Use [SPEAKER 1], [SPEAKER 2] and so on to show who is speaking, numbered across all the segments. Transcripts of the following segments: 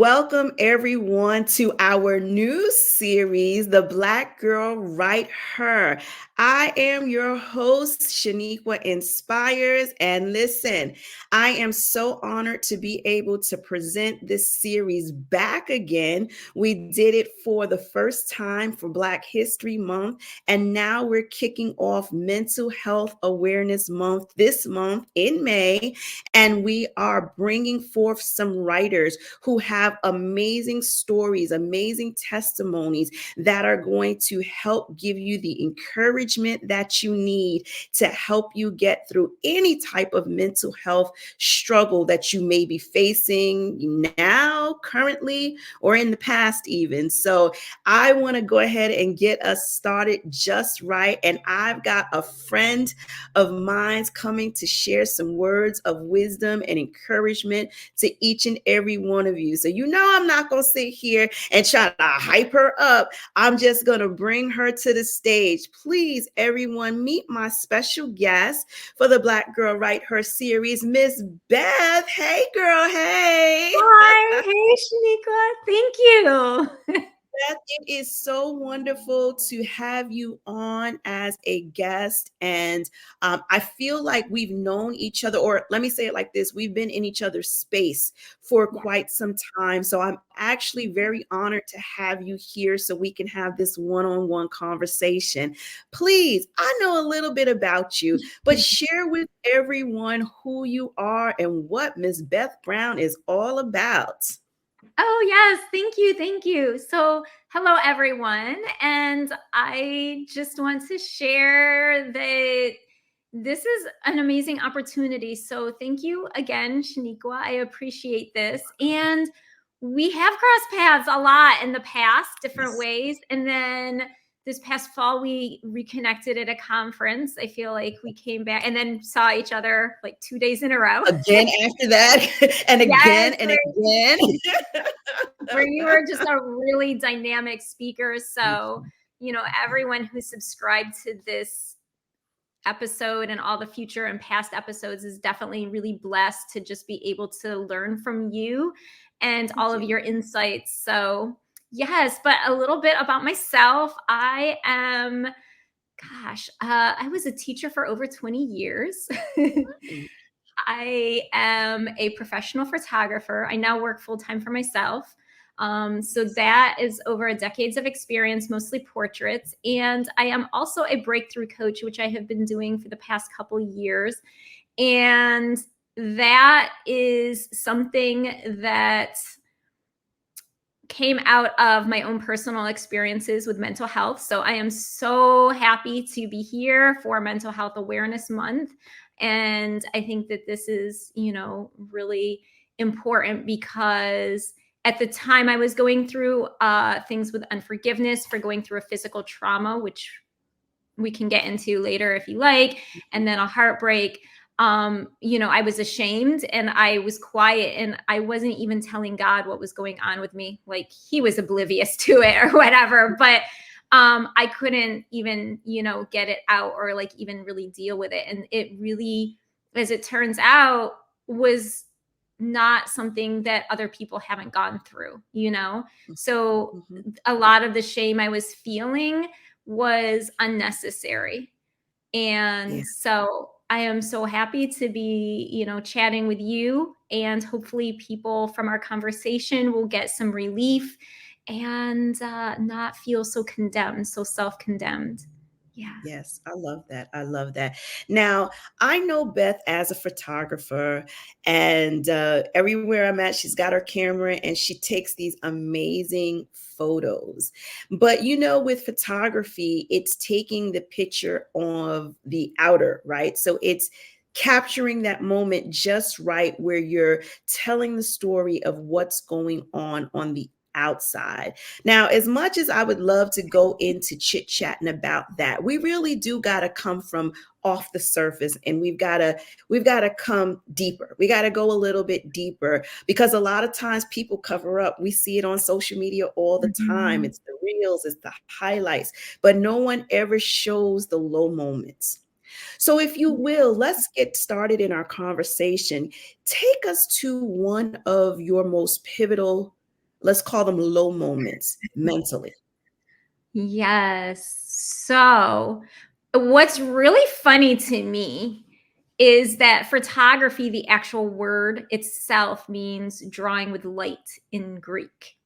[SPEAKER 1] Welcome everyone to our new series, The Black Girl Write-Her. I am your host, Shaniqua Inspires. And listen, I am so honored to be able to present this series back again. We did it for the first time for Black History Month. And now we're kicking off Mental Health Awareness Month this month in May. And we are bringing forth some writers who have amazing stories, amazing testimonies that are going to help give you the encouragement that you need to help you get through any type of mental health struggle that you may be facing now, currently, or in the past even. So I want to go ahead and get us started just right. And I've got a friend of mine coming to share some words of wisdom and encouragement to each and every one of you. So I'm not going to sit here and try to hype her up. I'm just going to bring her to the stage. Please, everyone, meet my special guest for the Black Girl Write-Her series, Miss Beth. Hey, girl. Hey.
[SPEAKER 2] Hi. Hey, Shaniqua. Thank you.
[SPEAKER 1] Beth, it is so wonderful to have you on as a guest. And I feel like we've known each other, or let me say it like this, we've been in each other's space for quite some time. So I'm actually very honored to have you here so we can have this one-on-one conversation. Please, I know a little bit about you, but share with everyone who you are and what Miss Beth Brown is all about.
[SPEAKER 2] Oh, yes. Thank you. Thank you. So, hello, everyone. And I just want to share that this is an amazing opportunity. So, thank you again, Shaniqua. I appreciate this. And we have crossed paths a lot in the past, different ways. And then this past fall, we reconnected at a conference. I feel like we came back and then saw each other like 2 days in a row.
[SPEAKER 1] Again after that, and again and again.
[SPEAKER 2] Where you were just a really dynamic speaker. So, everyone who subscribed to this episode and all the future and past episodes is definitely really blessed to just be able to learn from you and all of your insights. So, yes, but a little bit about myself. I was a teacher for over 20 years. I am a professional photographer. I now work full-time for myself. So that is over a decades of experience, mostly portraits. And I am also a breakthrough coach, which I have been doing for the past couple years. And that is something that came out of my own personal experiences with mental health. So I am so happy to be here for Mental Health Awareness Month. And I think that this is, really important because at the time I was going through things with unforgiveness for going through a physical trauma, which we can get into later if you like, and then a heartbreak. I was ashamed and I was quiet and I wasn't even telling God what was going on with me. Like he was oblivious to it or whatever, but I couldn't even, get it out or like even really deal with it. And it really, as it turns out, was not something that other people haven't gone through, So a lot of the shame I was feeling was unnecessary. And so I am so happy to be, chatting with you, and hopefully people from our conversation will get some relief and not feel so condemned, so self-condemned. Yeah.
[SPEAKER 1] Yes, I love that. I love that. Now, I know Beth as a photographer, and everywhere I'm at, she's got her camera and she takes these amazing photos. But with photography, it's taking the picture of the outer, right? So it's capturing that moment just right where you're telling the story of what's going on the outside. Now, as much as I would love to go into chit-chatting about that, we really do got to come from off the surface, and we've got to come deeper. We got to go a little bit deeper, because a lot of times people cover up. We see it on social media all the time. It's the reels, it's the highlights, but no one ever shows the low moments. So if you will, let's get started in our conversation. Take us to one of your most pivotal let's call them low moments mentally?
[SPEAKER 2] Yes. So, what's really funny to me is that photography, the actual word itself, means drawing with light in Greek.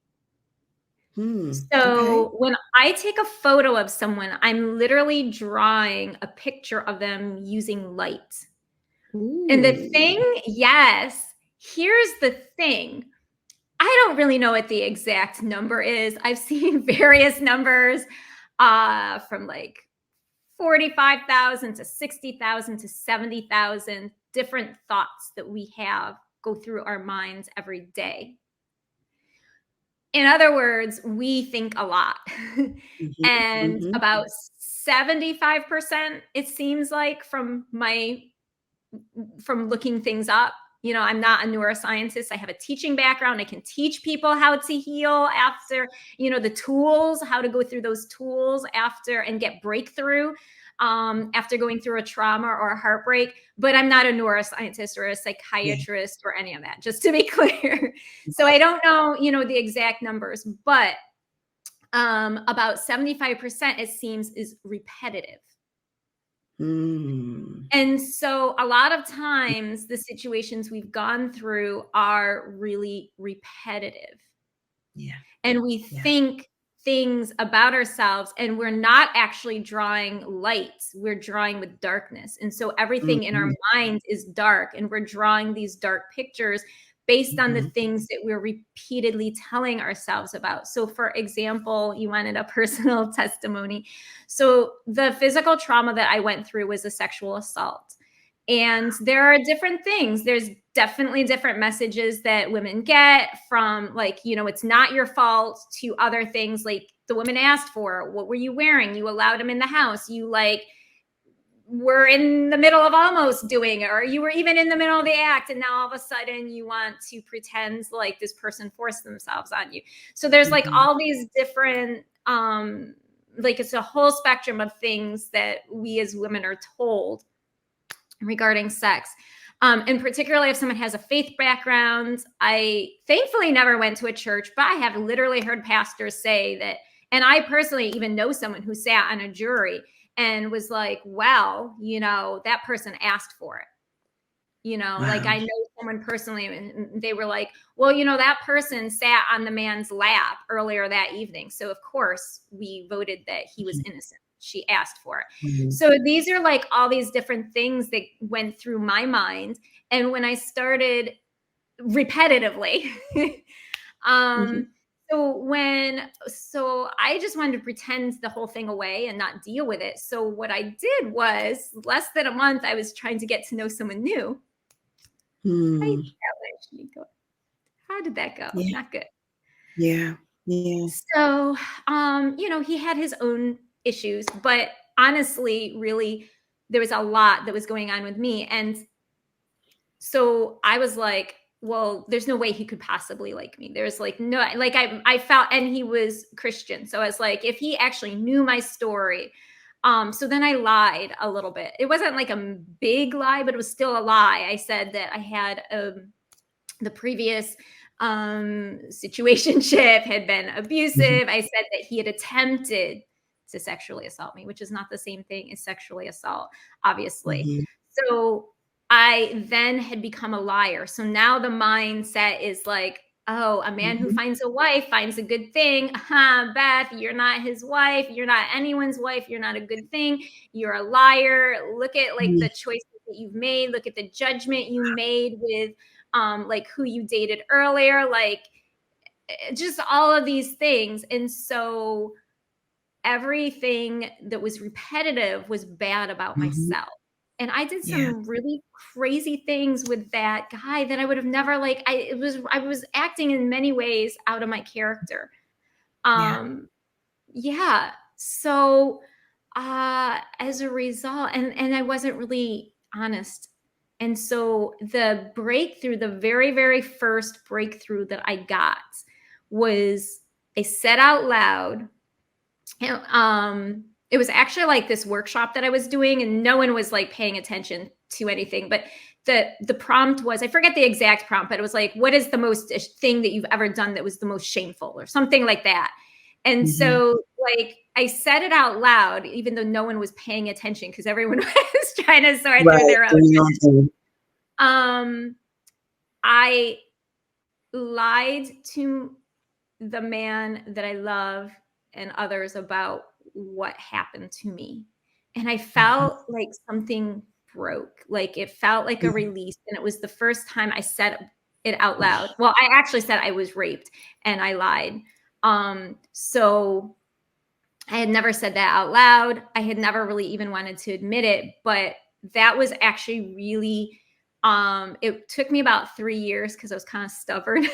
[SPEAKER 1] Okay.
[SPEAKER 2] So, when I take a photo of someone, I'm literally drawing a picture of them using light. And the
[SPEAKER 1] Ooh.
[SPEAKER 2] thing, yes, here's the thing. I don't really know what the exact number is. I've seen various numbers from like 45,000 to 60,000 to 70,000 different thoughts that we have go through our minds every day. In other words, we think a lot.
[SPEAKER 1] Mhm,
[SPEAKER 2] And
[SPEAKER 1] mhm.
[SPEAKER 2] about 75%, it seems like from looking things up. I'm not a neuroscientist. I have a teaching background. I can teach people how to heal after, the tools, how to go through those tools after and get breakthrough after going through a trauma or a heartbreak. But I'm not a neuroscientist or a
[SPEAKER 1] Yeah.
[SPEAKER 2] psychiatrist or any of that, just to be clear. So I don't know, the exact numbers, but about 75%, it seems, is repetitive.
[SPEAKER 1] Mm.
[SPEAKER 2] And so a lot of times the situations we've gone through are really repetitive.
[SPEAKER 1] Yeah.
[SPEAKER 2] And we
[SPEAKER 1] Yeah.
[SPEAKER 2] think things about ourselves and we're not actually drawing light, we're drawing with darkness. And so everything in our
[SPEAKER 1] Mhm,
[SPEAKER 2] minds is dark and we're drawing these dark pictures based on the
[SPEAKER 1] mhm.
[SPEAKER 2] things that we're repeatedly telling ourselves about. So for example, you wanted a personal testimony. So the physical trauma that I went through was a sexual assault. And there are different things. There's definitely different messages that women get from, like, it's not your fault, to other things like the woman asked for. What were you wearing? You allowed him in the house. You were in the middle of almost doing it, or you were even in the middle of the act. And now all of a sudden you want to pretend like this person forced themselves on you. So there's like
[SPEAKER 1] Mhm.
[SPEAKER 2] all these different, like it's a whole spectrum of things that we as women are told regarding sex. And particularly if someone has a faith background, I thankfully never went to a church, but I have literally heard pastors say that. And I personally even know someone who sat on a jury and was like, well, that person asked for it. Like
[SPEAKER 1] Wow.
[SPEAKER 2] I know someone personally, and they were like, well, that person sat on the man's lap earlier that evening. So, of course, we voted that he was
[SPEAKER 1] Mhm,
[SPEAKER 2] innocent. She asked for it.
[SPEAKER 1] mhm,
[SPEAKER 2] So, these are like all these different things that went through my mind. And when I started repetitively,
[SPEAKER 1] mhm,
[SPEAKER 2] um, so I just wanted to pretend the whole thing away and not deal with it. So, what I did was less than a month, I was trying to get to know someone new. How you
[SPEAKER 1] hmm.
[SPEAKER 2] think that went, Shanika? How did that go?
[SPEAKER 1] Yeah.
[SPEAKER 2] Not good.
[SPEAKER 1] Yeah. Yeah.
[SPEAKER 2] So, he had his own issues, but honestly, really, there was a lot that was going on with me. And so I was like, well, there's no way he could possibly like me. There's like no, like I felt, and he was Christian. So I was like, if he actually knew my story. So then I lied a little bit. It wasn't like a big lie, but it was still a lie. I said that I had the previous situationship had been
[SPEAKER 1] Mhm,
[SPEAKER 2] abusive. I said that he had attempted to sexually assault me, which is not the same thing as sexually assault, obviously.
[SPEAKER 1] mhm,
[SPEAKER 2] So I then had become a liar. So now the mindset is like, oh, a man who
[SPEAKER 1] mhm,
[SPEAKER 2] finds a wife finds a good thing. Beth, you're not his wife. You're not anyone's wife. You're not a good thing. You're a liar. Look at like
[SPEAKER 1] mhm.
[SPEAKER 2] the choices that you've made. Look at the judgment you made with like who you dated earlier, like just all of these things. And so everything that was repetitive was bad about
[SPEAKER 1] Mhm.
[SPEAKER 2] myself. And I did
[SPEAKER 1] Yeah.
[SPEAKER 2] some really crazy things with that guy that I would have never like I was acting in many ways out of my character.
[SPEAKER 1] Yeah.
[SPEAKER 2] Um yeah. So as a result, and I wasn't really honest. And so the breakthrough, the very, very first breakthrough that I got was I said out loud, it was actually like this workshop that I was doing, and no one was like paying attention to anything. But the prompt was, I forget the exact prompt, but it was like, what is the most thing that you've ever done that was the most shameful, or something like that. And so like I said it out loud, even though no one was paying attention because everyone was trying to sort through their own. I lied to the man that I love and others about what happened to me. And I felt like something broke. Like it felt like a release. And it was the first time I said it out loud. Well, I actually said I was raped and I lied. So I had never said that out loud. I had never really even wanted to admit it, but that was actually really, it took me about 3 years because I was kind of stubborn.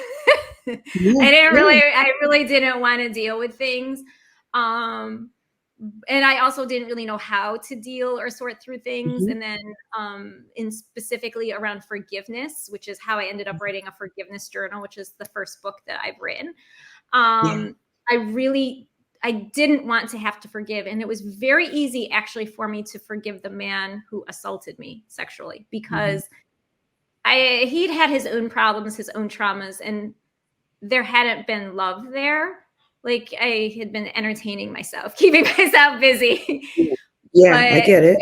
[SPEAKER 2] I really didn't want to deal with things. And I also didn't really know how to deal or sort through things. And then in specifically around forgiveness, which is how I ended up writing a forgiveness journal, which is the first book that I've written. I didn't want to have to forgive. And it was very easy actually for me to forgive the man who assaulted me sexually, because he'd had his own problems, his own traumas, and there hadn't been love there. Like I had been entertaining myself, keeping myself busy.
[SPEAKER 1] I get it.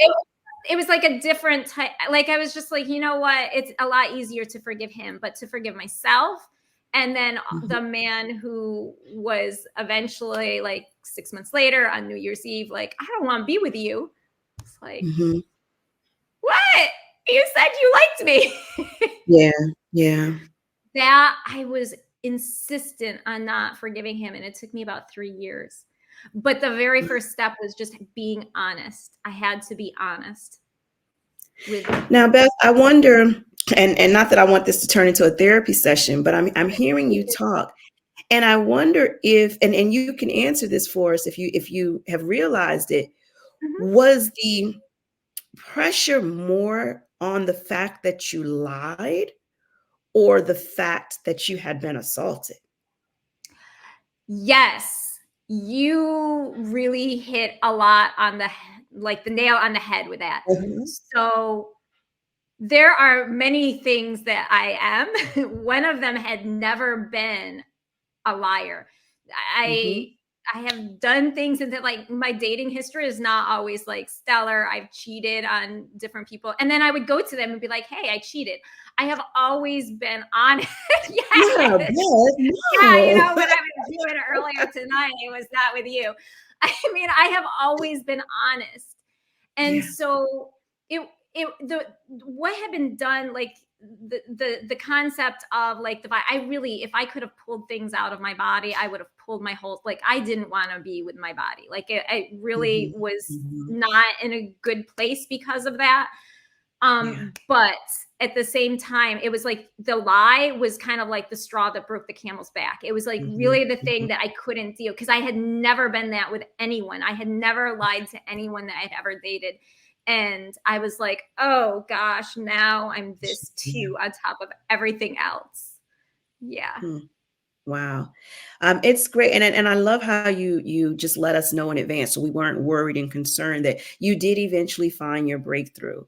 [SPEAKER 2] It was like a different type. Like I was just like, you know what? It's a lot easier to forgive him, but to forgive myself. And then the man who was eventually like 6 months later on New Year's Eve, like, I don't want to be with you. It's like, what? You said you liked me.
[SPEAKER 1] Yeah.
[SPEAKER 2] That I was insistent on not forgiving him. And it took me about 3 years. But the very first step was just being honest. I had to be honest with.
[SPEAKER 1] Now, Beth, I wonder, and not that I want this to turn into a therapy session, but I'm hearing you talk, and I wonder if, and you can answer this for us if you have realized it, was the pressure more on the fact that you lied or the fact that you had been assaulted?
[SPEAKER 2] Yes, you really hit a lot on the nail on the head with that. So there are many things that I am. One of them had never been a liar. I have done things, and that like my dating history is not always like stellar. I've cheated on different people, and then I would go to them and be like, "Hey, I cheated." I have always been honest.
[SPEAKER 1] No.
[SPEAKER 2] Yeah, you know what I was doing earlier tonight, it was not with you. I mean, I have always been honest. And so what had been done, like the concept of like if I could have pulled things out of my body, I would have pulled my whole, like I didn't want to be with my body. Like it really was not in a good place because of that. But at the same time, it was like the lie was kind of like the straw that broke the camel's back. It was like really the thing that I couldn't deal, because I had never been that with anyone. I had never lied to anyone that I'd ever dated. And I was like, oh gosh, now I'm this too on top of everything else. Yeah.
[SPEAKER 1] Wow. It's great. And I love how you just let us know in advance, so we weren't worried and concerned, that you did eventually find your breakthrough.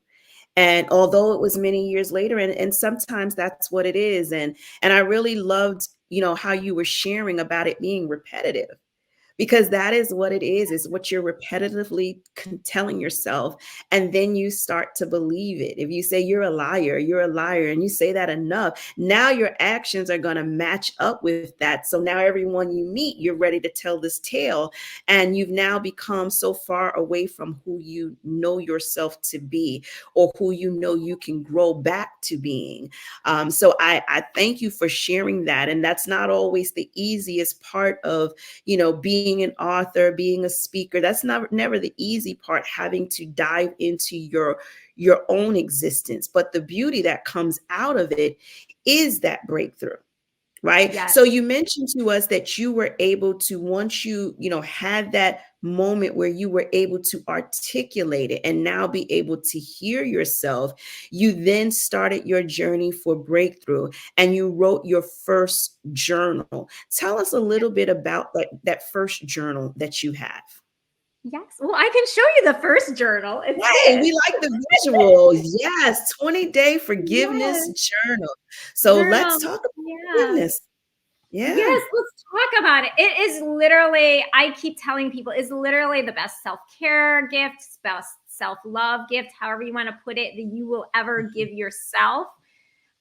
[SPEAKER 1] And although it was many years later, and sometimes that's what it is. And I really loved, how you were sharing about it being repetitive, because that is what it is what you're repetitively telling yourself. And then you start to believe it. If you say you're a liar, and you say that enough, now your actions are going to match up with that. So now everyone you meet, you're ready to tell this tale, and you've now become so far away from who you know yourself to be, or who you know you can grow back to being. So I thank you for sharing that. And that's not always the easiest part of, being an author, being a speaker. That's never the easy part, having to dive into your own existence. But the beauty that comes out of it is that breakthrough, right?
[SPEAKER 2] Yes.
[SPEAKER 1] So you mentioned to us that you were able to, once you had that moment where you were able to articulate it and now be able to hear yourself, you then started your journey for breakthrough, and you wrote your first journal. Tell us a little bit about that first journal that you have.
[SPEAKER 2] Yes. Well, I can show you the first journal. It's
[SPEAKER 1] Hey,
[SPEAKER 2] this.
[SPEAKER 1] we like the visuals. Yes, 20-day forgiveness
[SPEAKER 2] Yes.
[SPEAKER 1] journal. So let's
[SPEAKER 2] Journal.
[SPEAKER 1] talk about
[SPEAKER 2] Yeah.
[SPEAKER 1] forgiveness. Yeah,
[SPEAKER 2] Yes, let's talk about it. It is literally, I keep telling people, is literally the best self-care gift, best self-love gift, however you want to put it, that you will ever give yourself.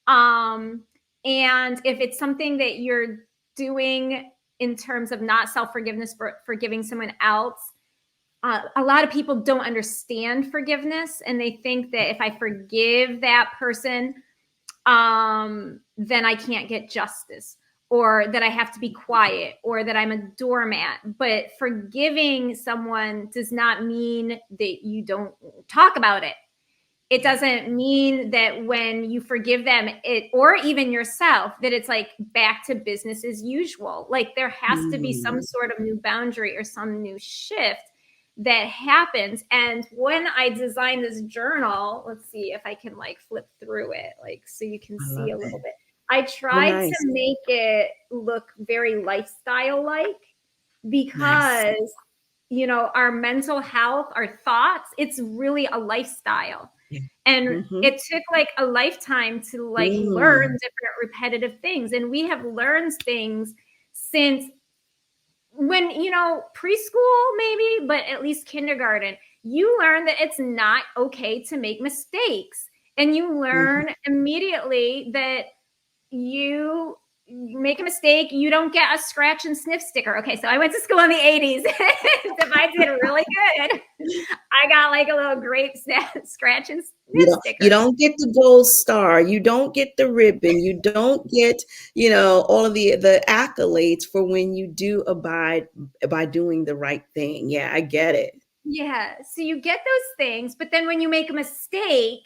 [SPEAKER 2] Um, and if it's something that you're doing in terms of not self-forgiveness, for forgiving someone else, a lot of people don't understand forgiveness, and they think that if I forgive that person, then I can't get justice, or that I have to be quiet, or that I'm a doormat. But forgiving someone does not mean that you don't talk about it. It doesn't mean that when you forgive them, or even yourself, that it's like back to business as usual. Like there has to be some
[SPEAKER 1] mm,
[SPEAKER 2] sort of new boundary or some new shift that happens. And when I designed this journal, let's see if I can like flip through it, like so you can
[SPEAKER 1] I
[SPEAKER 2] see
[SPEAKER 1] love
[SPEAKER 2] a little
[SPEAKER 1] it.
[SPEAKER 2] bit. I
[SPEAKER 1] Oh,
[SPEAKER 2] tried to
[SPEAKER 1] nice,
[SPEAKER 2] make it look very lifestyle like,
[SPEAKER 1] nice.
[SPEAKER 2] because our mental health, our thoughts, it's really a lifestyle.
[SPEAKER 1] Yeah.
[SPEAKER 2] And
[SPEAKER 1] Mm-hmm.
[SPEAKER 2] it took like a lifetime to like learn
[SPEAKER 1] Mm,
[SPEAKER 2] different repetitive things. And we have learned things since when, preschool maybe, but at least kindergarten. You learn that it's not okay to make mistakes. And you
[SPEAKER 1] mhm.
[SPEAKER 2] learn immediately that you make a mistake, you don't get a scratch and sniff sticker. Okay, so I went to school in the 80s. If I did really good, I got like a little grape scratch and
[SPEAKER 1] You
[SPEAKER 2] sniff
[SPEAKER 1] don't you
[SPEAKER 2] sticker.
[SPEAKER 1] don't get the gold star, you don't get the ribbon, you don't get, all of the accolades for when you do abide by doing the right thing. Yeah, I get it.
[SPEAKER 2] Yeah, so you get those things, but then when you make a mistake,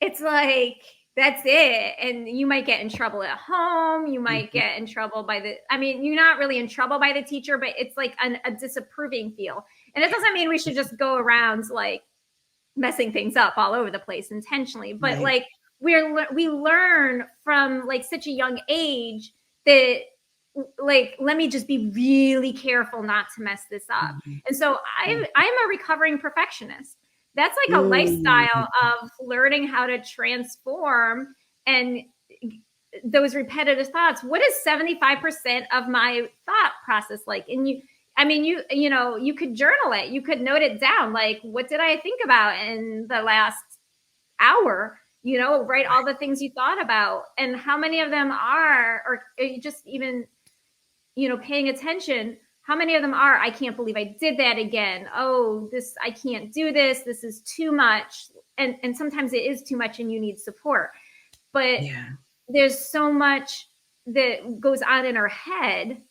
[SPEAKER 2] it's like that's it. And you might get in trouble at home. You might
[SPEAKER 1] Mhm.
[SPEAKER 2] get in trouble by I mean, you're not really in trouble by the teacher, but it's like a disapproving feel. And it doesn't mean we should just go around like messing things up all over the place intentionally, but
[SPEAKER 1] Right.
[SPEAKER 2] like we learn from like such a young age that like let me just be really careful not to mess this up.
[SPEAKER 1] Mhm.
[SPEAKER 2] And so I'm a recovering perfectionist. That's like a lifestyle
[SPEAKER 1] Mm.
[SPEAKER 2] of learning how to transform and those repetitive thoughts. What is 75% of my thought process like? And I mean, you could journal it. You could note it down. Like, what did I think about in the last hour? Write all the things you thought about, and how many of them are, or just even, paying attention. How many of them are, I can't believe I did that again. Oh, I can't do this. This is too much. And sometimes it is too much and you need support. But
[SPEAKER 1] Yeah.
[SPEAKER 2] there's so much that goes on in our head,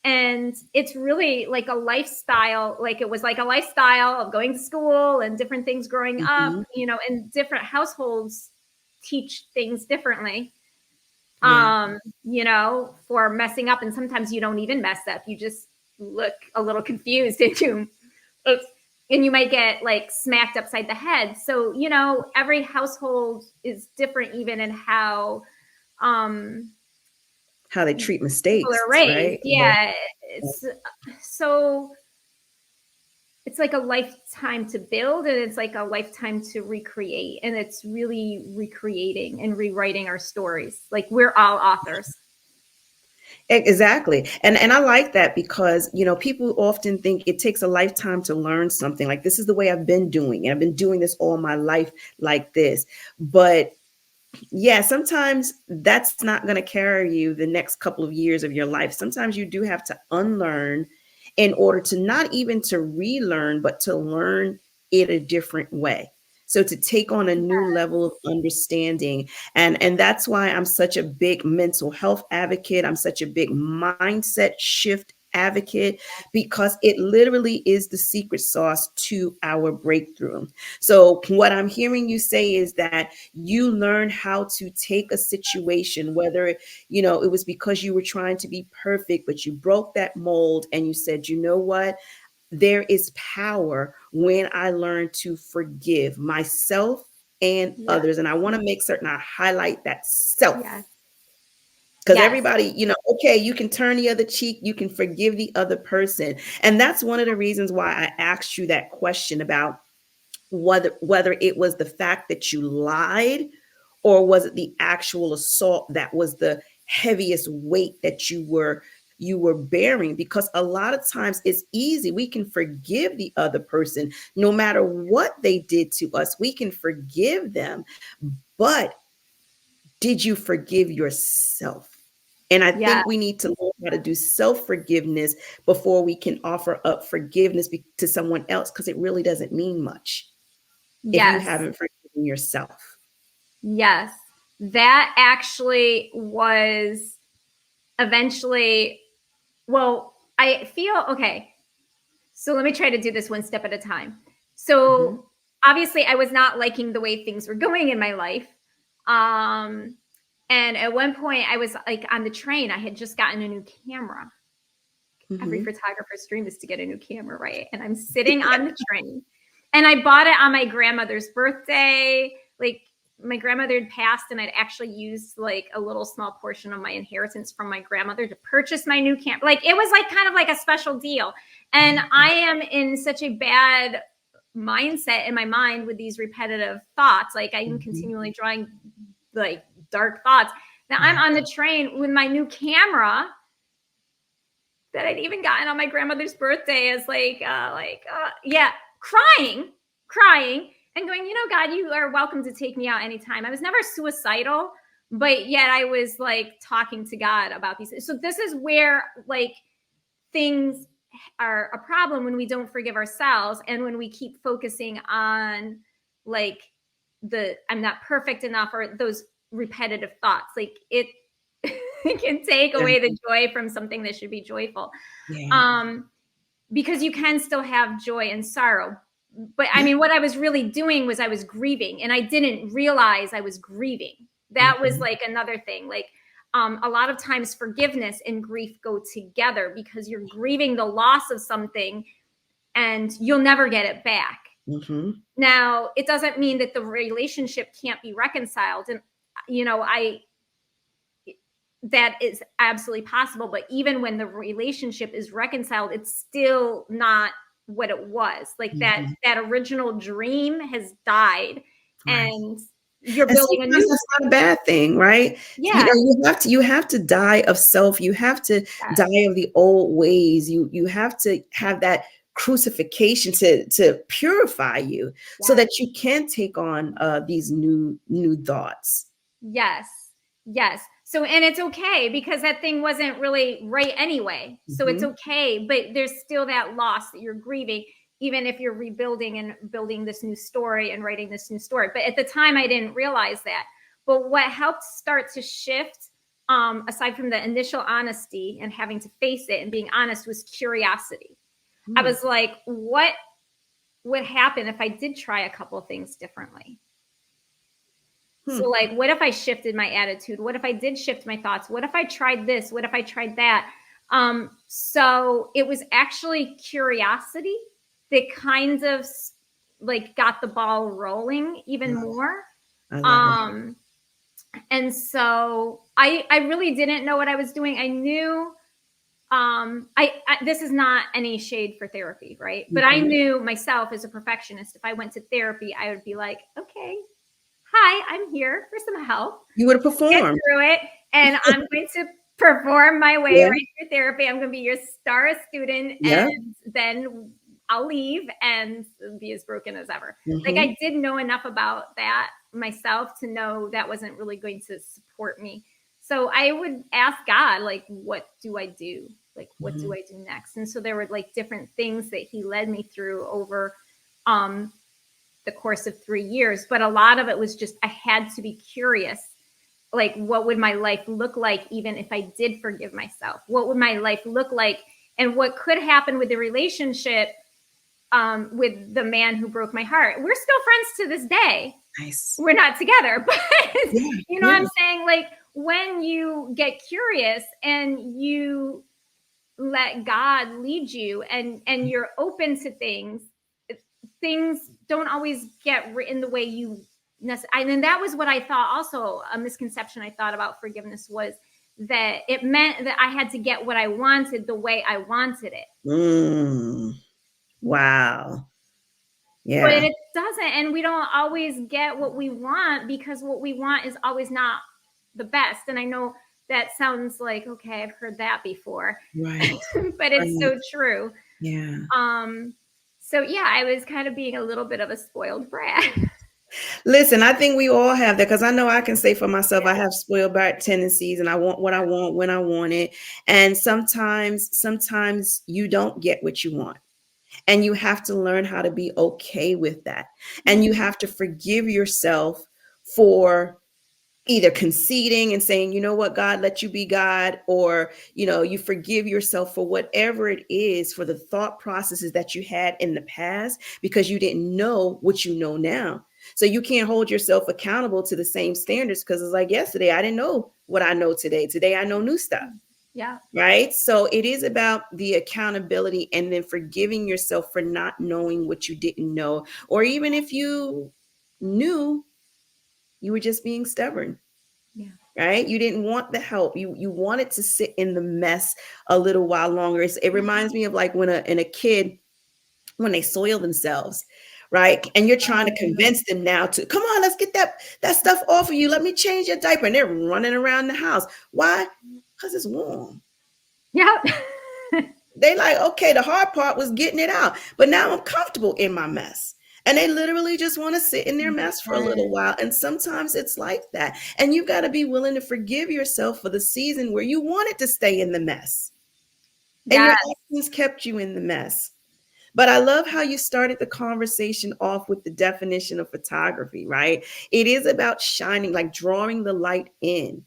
[SPEAKER 2] and it's really like a lifestyle. Like it was like a lifestyle of going to school and different things growing up,
[SPEAKER 1] Mhm.
[SPEAKER 2] and different households teach things differently,
[SPEAKER 1] Yeah.
[SPEAKER 2] for messing up. And sometimes you don't even mess up, you just look a little confused and you might get like smacked upside the head. So every household is different, even in how um
[SPEAKER 1] How they treat
[SPEAKER 2] people
[SPEAKER 1] mistakes,
[SPEAKER 2] are raised.
[SPEAKER 1] right? Yeah.
[SPEAKER 2] Yeah, it's so it's like a lifetime to build, and it's like a lifetime to recreate, and it's really recreating and rewriting our stories. Like we're all authors.
[SPEAKER 1] Exactly. And I like that because, people often think it takes a lifetime to learn something. Like this is the way I've been doing it. I've been doing this all my life like this. But yeah, sometimes that's not going to carry you the next couple of years of your life. Sometimes you do have to unlearn in order to not even to relearn, but to learn it a different way. So to take on a new level of understanding. And that's why I'm such a big mental health advocate. I'm such a big mindset shift advocate, because it literally is the secret sauce to our breakthrough. So what I'm hearing you say is that you learn how to take a situation, whether it was because you were trying to be perfect, but you broke that mold and you said, you know what, there is power when I learn to forgive myself and
[SPEAKER 2] Yeah.
[SPEAKER 1] others. And I want to make certain I highlight that
[SPEAKER 2] Yeah.
[SPEAKER 1] self. Because
[SPEAKER 2] Yes.
[SPEAKER 1] everybody, okay, you can turn the other cheek, you can forgive the other person. And that's one of the reasons why I asked you that question about whether it was the fact that you lied, or was it the actual assault that was the heaviest weight that you were bearing. Because a lot of times it's easy, we can forgive the other person no matter what they did to us, we can forgive them, but did you forgive yourself? And I
[SPEAKER 2] Yeah.
[SPEAKER 1] think we need to learn how to do self forgiveness before we can offer up forgiveness to someone else, because it really doesn't mean much if you
[SPEAKER 2] Yes.
[SPEAKER 1] haven't forgiven yourself.
[SPEAKER 2] Yes. That actually was eventually, well, I feel okay. So let me try to do this one step at a time.
[SPEAKER 1] Mhm.
[SPEAKER 2] So obviously, I was not liking the way things were going in my life. And at one point, I was like on the train. I had just gotten a new camera. Every
[SPEAKER 1] Mhm.
[SPEAKER 2] photographer's dream is to get a new camera, right? And I'm sitting on the train, and I bought it on my grandmother's birthday. Like, my grandmother had passed, and I'd actually used like a little small portion of my inheritance from my grandmother to purchase my new camera. Like, it was like kind of like a special deal. And I am in such a bad mindset in my mind with these repetitive thoughts. Like, I am
[SPEAKER 1] Mhm.
[SPEAKER 2] continually drawing like dark thoughts. Now I'm
[SPEAKER 1] Yeah.
[SPEAKER 2] on the train with my new camera that I'd even gotten on my grandmother's birthday as yeah, crying and going, God, you are welcome to take me out anytime. I was never suicidal, but yet I was like talking to God about these. So this is where like things are a problem, when we don't forgive ourselves and when we keep focusing on like I'm not perfect enough, or those repetitive thoughts. Like, it can take
[SPEAKER 1] Yeah.
[SPEAKER 2] away the joy from something that should be joyful.
[SPEAKER 1] Yeah.
[SPEAKER 2] um because you can still have joy and sorrow. But I
[SPEAKER 1] Yeah.
[SPEAKER 2] mean, what I was really doing was I was grieving, and I didn't realize I was grieving. That was
[SPEAKER 1] Mhm.
[SPEAKER 2] like another thing. Like, a lot of times forgiveness and grief go together, because you're grieving the loss of something and you'll never get it back.
[SPEAKER 1] Mhm.
[SPEAKER 2] Now, it doesn't mean that the relationship can't be reconciled. And, I that is absolutely possible. But even when the relationship is reconciled, it's still not what it was. Like,
[SPEAKER 1] Mhm.
[SPEAKER 2] that original dream has died,
[SPEAKER 1] Right.
[SPEAKER 2] and you're
[SPEAKER 1] And
[SPEAKER 2] building a
[SPEAKER 1] sometimes
[SPEAKER 2] new.
[SPEAKER 1] that's not a bad thing, right?
[SPEAKER 2] Yeah.
[SPEAKER 1] You have to die of self. You have to
[SPEAKER 2] Yes.
[SPEAKER 1] die of the old ways. You have to have that crucifixion to purify you, so
[SPEAKER 2] Yes.
[SPEAKER 1] that you can take on these new thoughts.
[SPEAKER 2] Yes. Yes. So, and it's okay, because that thing wasn't really right anyway. So it's
[SPEAKER 1] Mhm.
[SPEAKER 2] okay, but there's still that loss that you're grieving, even if you're rebuilding and building this new story and writing this new story. But at the time, I didn't realize that. But what helped start to shift, aside from the initial honesty and having to face it and being honest, was curiosity. I
[SPEAKER 1] Mm.
[SPEAKER 2] was like, what would happen if I did try a couple things differently? So,
[SPEAKER 1] Hmm.
[SPEAKER 2] like, what if I shifted my attitude? What if I did shift my thoughts? What if I tried this? What if I tried that? So it was actually curiosity that kind of like got the ball rolling even more.
[SPEAKER 1] I love it.
[SPEAKER 2] Um, and so I really didn't know what I was doing. I knew, I this is not any shade for therapy, right? But I
[SPEAKER 1] Mhm.
[SPEAKER 2] knew myself as a perfectionist. If I went to therapy, I would be like, okay, hi, I'm here for some help.
[SPEAKER 1] You would have
[SPEAKER 2] Get
[SPEAKER 1] performed.
[SPEAKER 2] through it, and I'm going to perform my way
[SPEAKER 1] Yeah.
[SPEAKER 2] right through therapy. I'm going to be your star student,
[SPEAKER 1] Yeah.
[SPEAKER 2] and then I'll leave and be as broken as ever. Like,
[SPEAKER 1] Mhm.
[SPEAKER 2] I didn't know enough about that myself to know that wasn't really going to support me. So I would ask God, like, what do I do? Like, what do
[SPEAKER 1] Mhm.
[SPEAKER 2] I do next? And so there were like different things that He led me through over um, the course of 3 years. But a lot of it was just, I had to be curious. Like, what would my life look like even if I did forgive myself? What would my life look like? And what could happen with the relationship, with the man who broke my heart? We're still friends to this day.
[SPEAKER 1] Nice.
[SPEAKER 2] We're not together, but
[SPEAKER 1] Yeah.
[SPEAKER 2] you know what
[SPEAKER 1] Yeah.
[SPEAKER 2] I'm saying? Like, when you get curious and you let God lead you, and you're open to things, things don't always get written the way you necessarily. And then that was what I thought, also a misconception I thought about forgiveness was that it meant that I had to get what I wanted the way I wanted it.
[SPEAKER 1] Wow.
[SPEAKER 2] But
[SPEAKER 1] Yeah.
[SPEAKER 2] it doesn't, and we don't always get what we want because what we want is always not the best. And I know that sounds like, okay, I've heard that before,
[SPEAKER 1] Right.
[SPEAKER 2] but it's
[SPEAKER 1] Right.
[SPEAKER 2] so true.
[SPEAKER 1] Yeah.
[SPEAKER 2] So yeah, I was kind of being a little bit of a spoiled brat.
[SPEAKER 1] Listen, I think we all have that because I know I can say for myself, I
[SPEAKER 2] Yeah.
[SPEAKER 1] have spoiled brat tendencies and I want what I want when I want it. And sometimes you don't get what you want. And you have to learn how to be okay with that. And you have to forgive yourself for either conceding and saying, you know what, God, let you be God, or, you forgive yourself for whatever it is, for the thought processes that you had in the past, because you didn't know what you know now. So you can't hold yourself accountable to the same standards because it's like yesterday, I didn't know what I know today. Today, I know new stuff.
[SPEAKER 2] Yeah.
[SPEAKER 1] Right. So it is about the accountability and then forgiving yourself for not knowing what you didn't know. Or even if you knew, you were just being stubborn.
[SPEAKER 2] Yeah.
[SPEAKER 1] Right. You didn't want the help. You wanted to sit in the mess a little while longer. It reminds me of like when a kid, when they soil themselves, right? And you're trying to convince them now to come on, let's get that stuff off of you. Let me change your diaper. And they're running around the house. Why? Because it's warm.
[SPEAKER 2] Yeah.
[SPEAKER 1] They like, okay, the hard part was getting it out, but now I'm comfortable in my mess. And they literally just want to sit in their mess for a little while. And sometimes it's like that. And you've got to be willing to forgive yourself for the season where you wanted to stay in the mess and
[SPEAKER 2] Yeah.
[SPEAKER 1] your actions kept you in the mess. But I love how you started the conversation off with the definition of photography, right? It is about shining, like drawing the light in.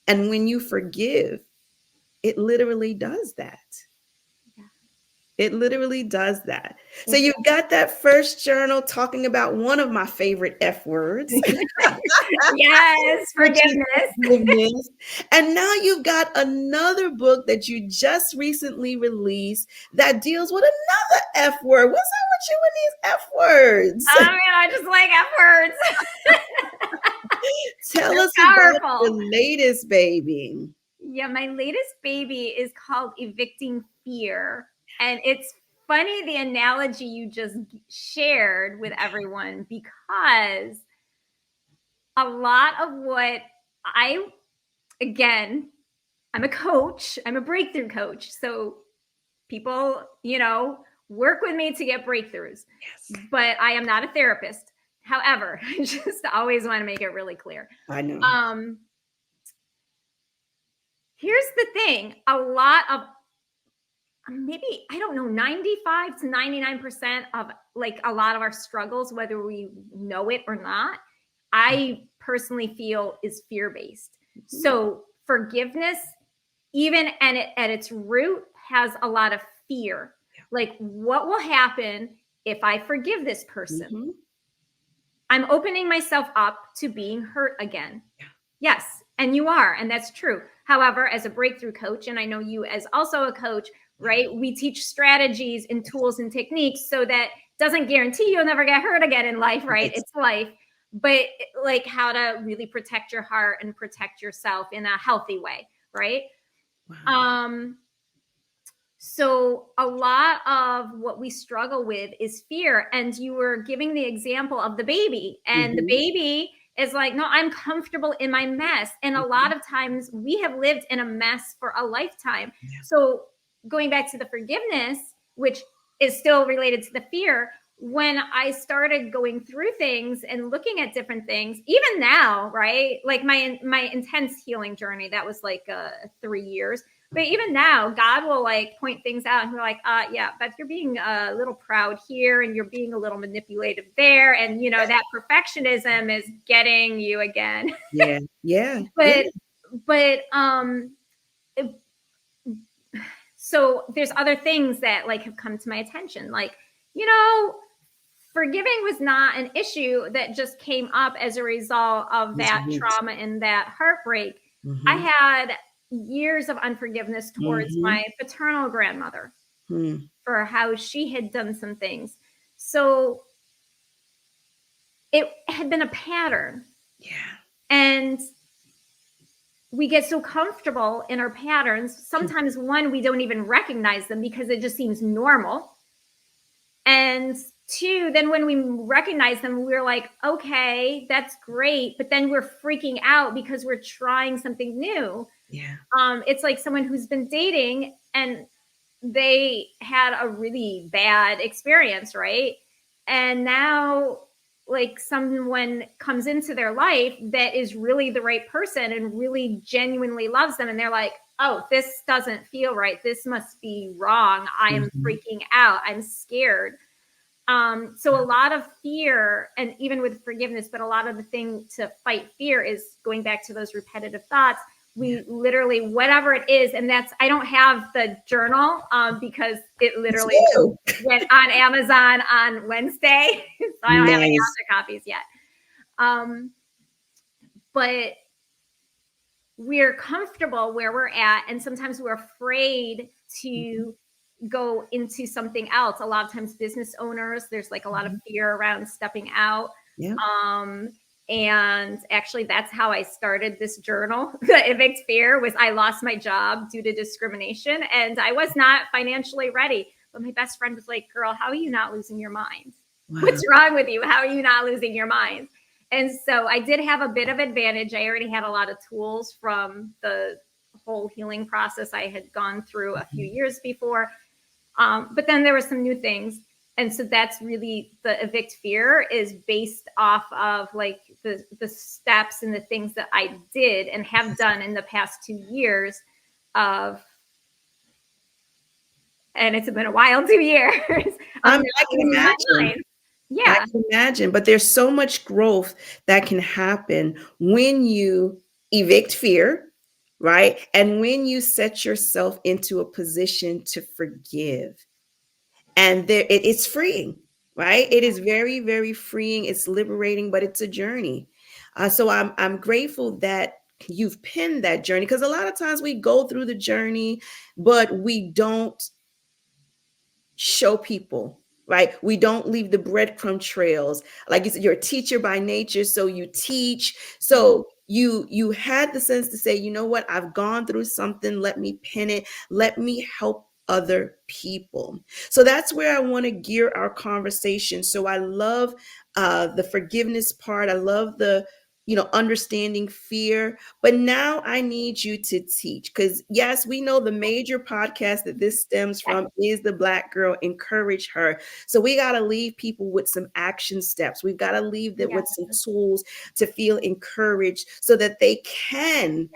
[SPEAKER 1] And when you forgive, it literally does that. It literally does that. So
[SPEAKER 2] It
[SPEAKER 1] you've got that first journal talking about one of my favorite F words,
[SPEAKER 2] yes,
[SPEAKER 1] which is
[SPEAKER 2] forgiveness.
[SPEAKER 1] forgiveness. And now you've got another book that you just recently released that deals with another F word. What's up with you and these F words?
[SPEAKER 2] I mean, I just like F words.
[SPEAKER 1] Tell
[SPEAKER 2] They're
[SPEAKER 1] us about
[SPEAKER 2] powerful.
[SPEAKER 1] your latest baby.
[SPEAKER 2] Yeah, my latest baby is called Evicting Fear. And it's funny the analogy you just shared with everyone because a lot of what again, I'm a coach, I'm a breakthrough coach. So people, work with me to get breakthroughs,
[SPEAKER 1] Yes,
[SPEAKER 2] but I am not a therapist. However, I just always want to make it really clear.
[SPEAKER 1] I know.
[SPEAKER 2] Here's the thing, a lot of maybe, I don't know, 95 to 99% of like a lot of our struggles, whether we know it or not, I personally feel is fear based. So forgiveness, even at its root, has a lot of fear. Like, what will happen if I forgive this person?
[SPEAKER 1] Mm-hmm.
[SPEAKER 2] I'm opening myself up to being hurt again. Yes, and you are, and that's true. However, as a breakthrough coach, and I know you as also a coach, right? We teach strategies and tools and techniques so that doesn't guarantee you'll never get hurt again in life, right? It's life, but like how to really protect your heart and protect yourself in a healthy way, right?
[SPEAKER 1] Wow.
[SPEAKER 2] So a lot of what we struggle with is fear. And you were giving the example of the baby, and the
[SPEAKER 1] Mm-hmm.
[SPEAKER 2] baby is like, no, I'm comfortable in my mess. And a lot of times we have lived in a mess for a lifetime.
[SPEAKER 1] Yeah.
[SPEAKER 2] So going back to the forgiveness, which is still related to the fear, when I started going through things and looking at different things, even now, right? Like my intense healing journey, that was like 3 years. But even now, God will like point things out and be like, yeah, Beth, you're being a little proud here and you're being a little manipulative there. And, that perfectionism is getting you again.
[SPEAKER 1] Yeah. Yeah.
[SPEAKER 2] but, but, so there's other things that like have come to my attention. Like, forgiving was not an issue that just came up as a result of that trauma and that heartbreak.
[SPEAKER 1] Mm-hmm.
[SPEAKER 2] I had years of unforgiveness towards
[SPEAKER 1] Mm-hmm.
[SPEAKER 2] my paternal grandmother
[SPEAKER 1] Mm-hmm.
[SPEAKER 2] for how she had done some things. So it had been a pattern.
[SPEAKER 1] Yeah.
[SPEAKER 2] And we get so comfortable in our patterns. Sometimes, one, we don't even recognize them because it just seems normal. And two, then when we recognize them, we're like, okay, that's great. But then we're freaking out because we're trying something new.
[SPEAKER 1] Yeah.
[SPEAKER 2] It's like someone who's been dating and they had a really bad experience, right? And now, like, someone comes into their life that is really the right person and really genuinely loves them, and they're like, oh, this doesn't feel right, this must be wrong, I am freaking out, I'm scared. So a lot of fear, and even with forgiveness, but a lot of the thing to fight fear is going back to those repetitive thoughts. We literally, whatever it is, and that's, I don't have the journal because it literally went on Amazon on Wednesday, so I don't have any other copies yet. But we're comfortable where we're at, and sometimes we're afraid to go into something else. A lot of times business owners, there's like a lot of fear around stepping out.
[SPEAKER 1] Yeah.
[SPEAKER 2] And actually that's how I started this journal. The Evict Fear was, I lost my job due to discrimination and I was not financially ready. But my best friend was like, girl, how are you not losing your mind? Wow. What's wrong with you? How are you not losing your mind? And so I did have a bit of advantage. I already had a lot of tools from the whole healing process I had gone through a few years before. But then there were some new things. And so that's really, the Evict Fear is based off of like the steps and the things that I did and have done in the past 2 years of, and it's been a while, 2 years.
[SPEAKER 1] I can imagine.
[SPEAKER 2] Yeah.
[SPEAKER 1] I can imagine, but there's so much growth that can happen when you evict fear, right? And when you set yourself into a position to forgive. And there, it's freeing, right? It is very, very freeing. It's liberating, but it's a journey. So I'm grateful that you've pinned that journey, because a lot of times we go through the journey, but we don't show people, right? We don't leave the breadcrumb trails. Like you said, you're a teacher by nature, so you teach. So you had the sense to say, you know what, I've gone through something, let me pin it, let me help other people. So that's where I want to gear our conversation. So I love the forgiveness part. I love the understanding fear. But now I need you to teach, because yes, we know the major podcast that this stems from is the Black Girl Encourage Her. So we got to leave people with some action steps. We've got to leave them with some tools to feel encouraged so that they can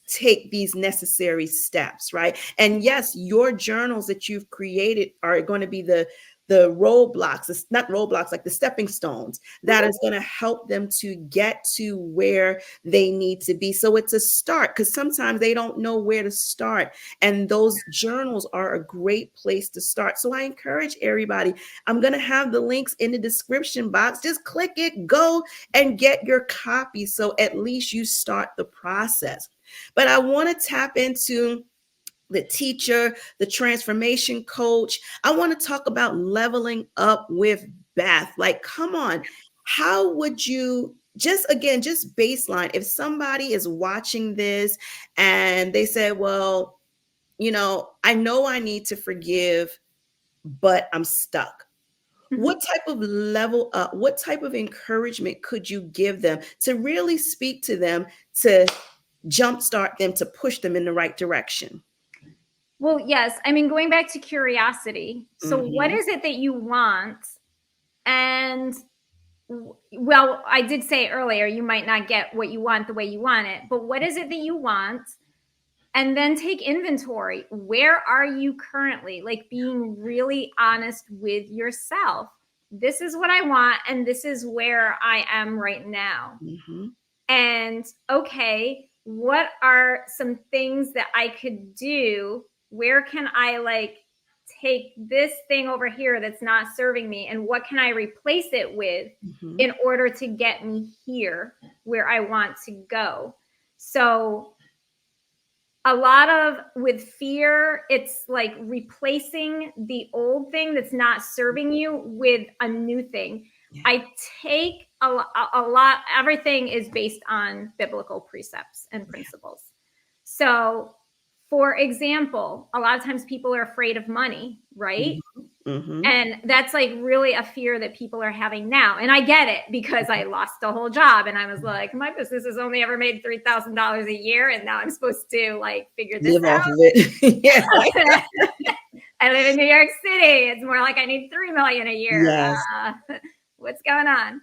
[SPEAKER 1] take these necessary steps, right? And yes, your journals that you've created are going to be the roadblocks, it's not roadblocks, like the stepping stones that is going to help them to get to where they need to be. So it's a start, because sometimes they don't know where to start. And those journals are a great place to start. So I encourage everybody, I'm going to have the links in the description box. Just click it, go and get your copy. So at least you start the process. But I want to tap into the teacher, the transformation coach. I want to talk about leveling up with Beth. Like, come on. How would you just baseline, if somebody is watching this and they say, well, I know I need to forgive, but I'm stuck. What type of level up, what type of encouragement could you give them to really speak to them, to jumpstart them, to push them in the right direction?
[SPEAKER 2] Well, yes. I mean, going back to curiosity. So what is it that you want? And well, I did say earlier, you might not get what you want the way you want it, but what is it that you want? And then take inventory. Where are you currently? Like, being really honest with yourself. This is what I want, and this is where I am right now. And okay, what are some things that I could do? Where can I like take this thing over here that's not serving me, and what can I replace it with in order to get me here where I want to go? So a lot of, with fear, it's like replacing the old thing that's not serving you with a new thing. I take a lot, everything is based on biblical precepts and principles. So, for example, a lot of times people are afraid of money, right?
[SPEAKER 1] Mm-hmm.
[SPEAKER 2] And that's like really a fear that people are having now. And I get it because I lost a whole job and I was like, my business has only ever made $3,000 a year. And now I'm supposed to like figure this
[SPEAKER 1] Live
[SPEAKER 2] out.
[SPEAKER 1] off of it. Yeah.
[SPEAKER 2] I live in New York City. It's more like I need 3 million a year.
[SPEAKER 1] Yes.
[SPEAKER 2] What's going on?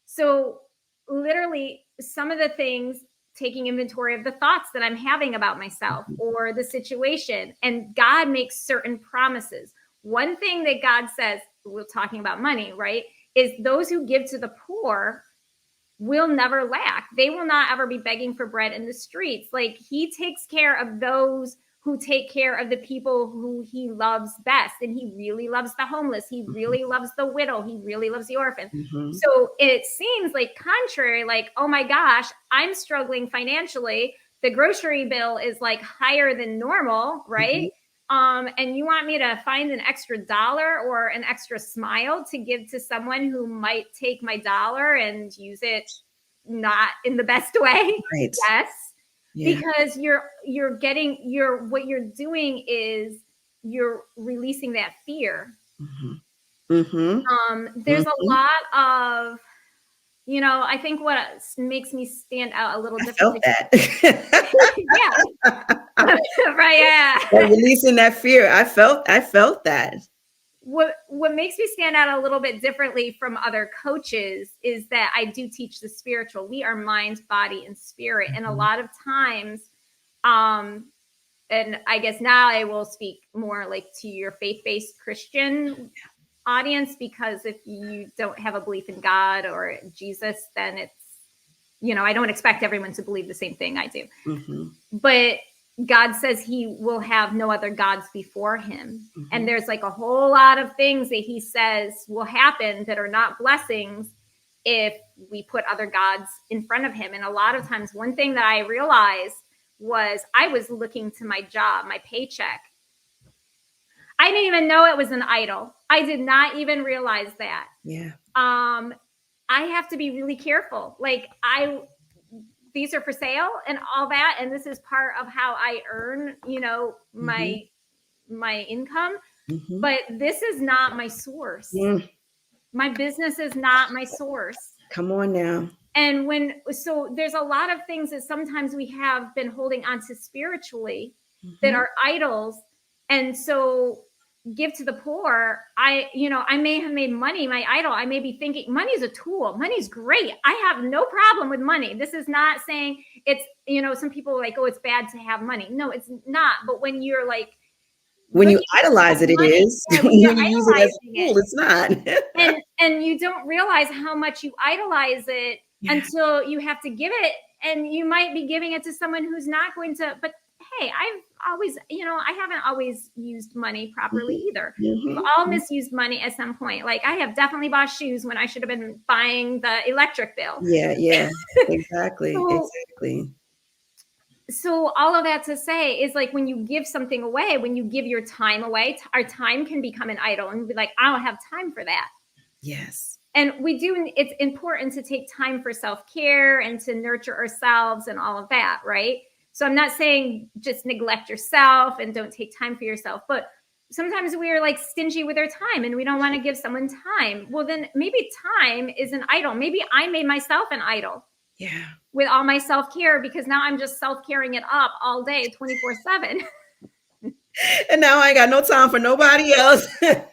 [SPEAKER 2] So literally some of the things, taking inventory of the thoughts that I'm having about myself or the situation. And God makes certain promises. One thing that God says, we're talking about money, right, is those who give to the poor will never lack. They will not ever be begging for bread in the streets. Like he takes care of those who take care of the people who he loves best. And he really loves the homeless. He really loves the widow. He really loves the orphan.
[SPEAKER 1] Mm-hmm.
[SPEAKER 2] So it seems like contrary, like, oh my gosh, I'm struggling financially. The grocery bill is like higher than normal, right? And you want me to find an extra dollar or an extra smile to give to someone who might take my dollar and use it not in the best way?
[SPEAKER 1] Right.
[SPEAKER 2] Yes.
[SPEAKER 1] Yeah.
[SPEAKER 2] Because what you're doing is you're releasing that fear. There's a lot of, I think what makes me stand out a little differently.
[SPEAKER 1] I felt that.
[SPEAKER 2] Yeah. Right. Yeah.
[SPEAKER 1] Releasing that fear. I felt that.
[SPEAKER 2] What makes me stand out a little bit differently from other coaches is that I do teach the spiritual. We are mind, body, and spirit. And a lot of times, and I guess now I will speak more like to your faith-based Christian audience, because if you don't have a belief in God or Jesus, then it's, I don't expect everyone to believe the same thing I do. But God says he will have no other gods before him. And there's like a whole lot of things that he says will happen that are not blessings if we put other gods in front of him. And a lot of times, one thing that I realized was I was looking to my job, my paycheck. I didn't even know it was an idol. I did not even realize that.
[SPEAKER 1] Yeah.
[SPEAKER 2] I have to be really careful. Like these are for sale and all that. And this is part of how I earn, my income. But this is not my source. My business is not my source.
[SPEAKER 1] Come on now.
[SPEAKER 2] And so there's a lot of things that sometimes we have been holding on to spiritually that are idols. And so give to the poor. I may have made money my idol. I may be thinking money's a tool. Money's great. I have no problem with money. This is not saying it's, some people are like, oh, it's bad to have money. No, it's not. But when you're like,
[SPEAKER 1] when you idolize it, money, it is.
[SPEAKER 2] Yeah,
[SPEAKER 1] when you use it as a tool, it's not.
[SPEAKER 2] and you don't realize how much you idolize it until you have to give it. And you might be giving it to someone who's not going to, but hey, I've always, I haven't always used money properly either. We've all misused money at some point. Like I have definitely bought shoes when I should have been buying the electric bill.
[SPEAKER 1] Yeah, exactly. Exactly.
[SPEAKER 2] So all of that to say is like when you give something away, when you give your time away, our time can become an idol and be like, I don't have time for that.
[SPEAKER 1] Yes.
[SPEAKER 2] And it's important to take time for self-care and to nurture ourselves and all of that, right? So I'm not saying just neglect yourself and don't take time for yourself, but sometimes we are like stingy with our time and we don't want to give someone time. Well, then maybe time is an idol. Maybe I made myself an idol.
[SPEAKER 1] Yeah.
[SPEAKER 2] With all my self-care, because now I'm just self-caring it up all day, 24/7.
[SPEAKER 1] And now I ain't got no time for nobody else.
[SPEAKER 2] Any time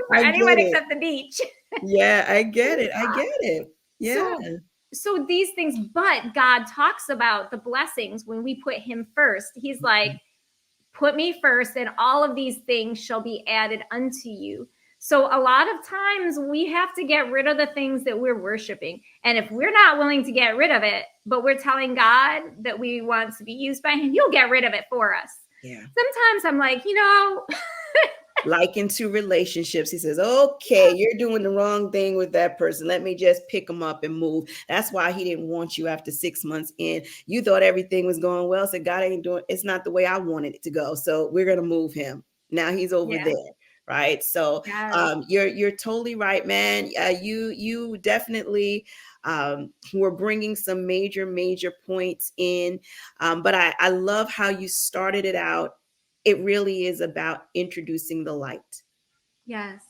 [SPEAKER 2] for anyone except the beach.
[SPEAKER 1] Yeah, I get it. Yeah.
[SPEAKER 2] So these things, but God talks about the blessings when we put him first. He's like, put me first and all of these things shall be added unto you. So a lot of times we have to get rid of the things that we're worshiping. And if we're not willing to get rid of it, but we're telling God that we want to be used by him, he'll get rid of it for us.
[SPEAKER 1] Yeah.
[SPEAKER 2] Sometimes I'm like,
[SPEAKER 1] like into relationships, he says, okay, you're doing the wrong thing with that person. Let me just pick them up and move. That's why he didn't want you after 6 months in. You thought everything was going well. So God ain't doing, it's not the way I wanted it to go. So we're going to move him. Now he's over there. Right. So you're totally right, man. You definitely We're bringing some major points in, but I love how you started it out. It really is about introducing the light.
[SPEAKER 2] Yes.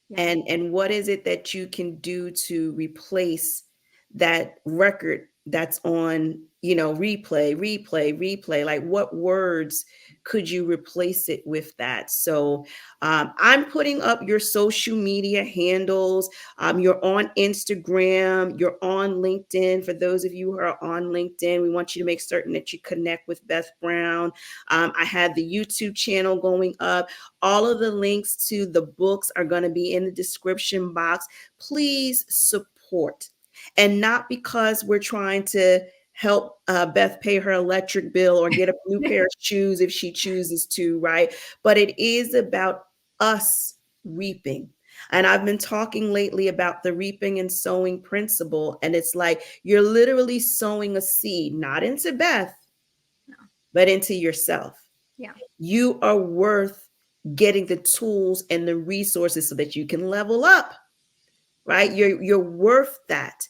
[SPEAKER 2] Yes.
[SPEAKER 1] And what is it that you can do to replace that record that's on, replay, like what words could you replace it with that? So I'm putting up your social media handles. You're on Instagram, you're on LinkedIn. For those of you who are on LinkedIn, we want you to make certain that you connect with Beth Brown. I have the YouTube channel going up. All of the links to the books are going to be in the description box. Please support. And not because we're trying to help Beth pay her electric bill or get a new pair of shoes if she chooses to, right? But it is about us reaping. And I've been talking lately about the reaping and sowing principle. And it's like you're literally sowing a seed, not into Beth,
[SPEAKER 2] No.
[SPEAKER 1] but into yourself.
[SPEAKER 2] Yeah.
[SPEAKER 1] You are worth getting the tools and the resources so that you can level up, right? You're worth that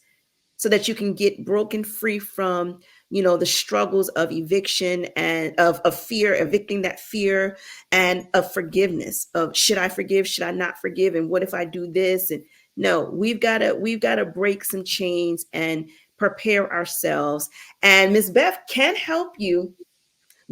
[SPEAKER 1] so that you can get broken free from, the struggles of eviction and of fear, evicting that fear, and of forgiveness, of should I forgive, should I not forgive, and what if I do this? And no, we've got to break some chains and prepare ourselves. And Miss Beth can help you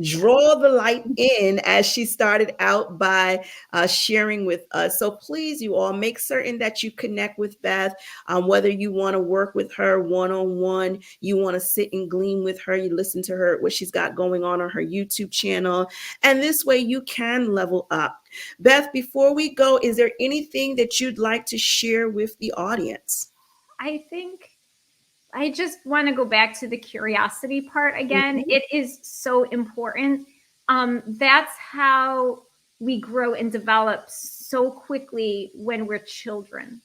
[SPEAKER 1] draw the light in, as she started out by sharing with us. So please, you all, make certain that you connect with Beth, whether you want to work with her one-on-one, you want to sit and glean with her, you listen to her, what she's got going on her YouTube channel. And this way you can level up. Beth, before we go, is there anything that you'd like to share with the audience?
[SPEAKER 2] I think I just want to go back to the curiosity part again.
[SPEAKER 1] Mm-hmm.
[SPEAKER 2] It is so important. That's how we grow and develop so quickly when we're children.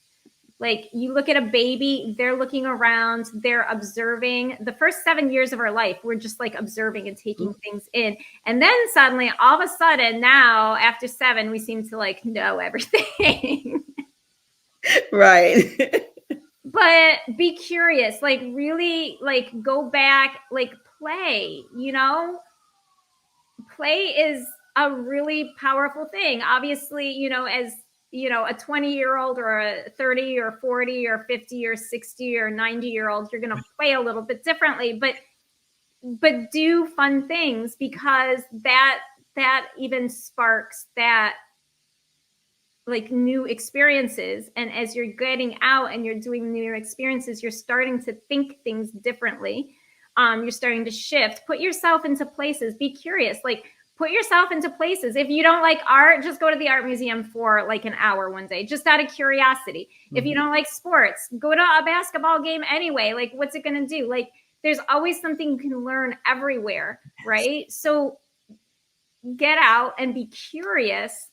[SPEAKER 2] Like you look at a baby, they're looking around, they're observing. The first 7 years of our life, we're just like observing and taking things in. And then suddenly, all of a sudden, now after 7, we seem to like know everything.
[SPEAKER 1] Right.
[SPEAKER 2] But be curious, like really like go back, like play, play is a really powerful thing. Obviously, as a 20-year-old or a 30 or 40 or 50 or 60 or 90-year-old, you're going to play a little bit differently, but do fun things, because that even sparks that like new experiences. And as you're getting out and you're doing new experiences, you're starting to think things differently. You're starting to shift, put yourself into places, be curious, like put yourself into places. If you don't like art, just go to the art museum for like an hour one day, just out of curiosity. Mm-hmm. If you don't like sports, go to a basketball game anyway. Like, what's it going to do? Like, there's always something you can learn everywhere, right? So get out and be curious,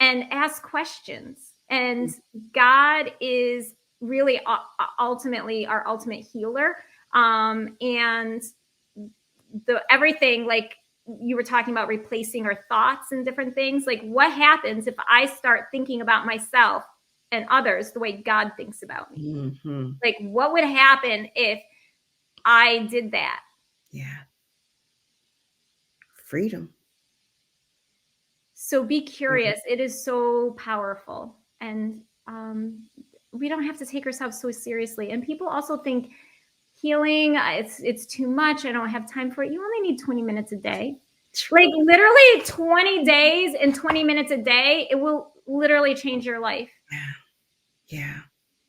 [SPEAKER 2] and ask questions. And God is really ultimately our ultimate healer. And everything, like you were talking about replacing our thoughts and different things. Like, what happens if I start thinking about myself and others the way God thinks about me? Mm-hmm. Like, what would happen if I did that?
[SPEAKER 1] Yeah. Freedom.
[SPEAKER 2] So be curious. Mm-hmm. It is so powerful. And we don't have to take ourselves so seriously. And people also think healing, it's too much. I don't have time for it. You only need 20 minutes a day. Like literally 20 days and 20 minutes a day, it will literally change your life.
[SPEAKER 1] Yeah.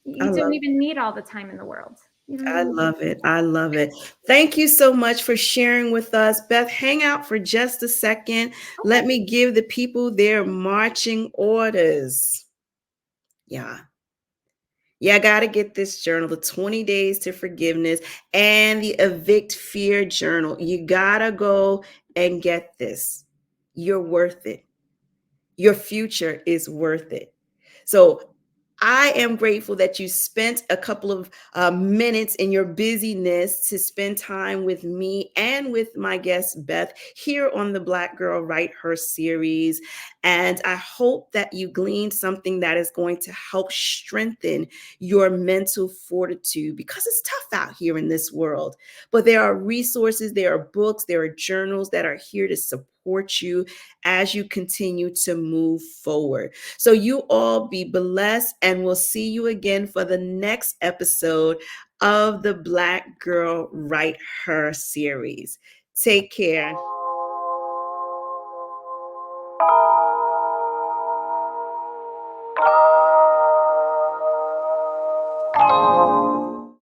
[SPEAKER 2] You don't even need all the time in the world.
[SPEAKER 1] I love it. I love it. Thank you so much for sharing with us. Beth, hang out for just a second. Okay. Let me give the people their marching orders. Yeah. I got to get this journal, the 20 Days to Forgiveness and the Evict Fear Journal. You got to go and get this. You're worth it. Your future is worth it. So I am grateful that you spent a couple of minutes in your busyness to spend time with me and with my guest, Beth, here on the Black Girl Write Her series. And I hope that you gleaned something that is going to help strengthen your mental fortitude, because it's tough out here in this world. But there are resources, there are books, there are journals that are here to support you as you continue to move forward. So you all be blessed, and we'll see you again for the next episode of the Black Girl Write Her series. Take care.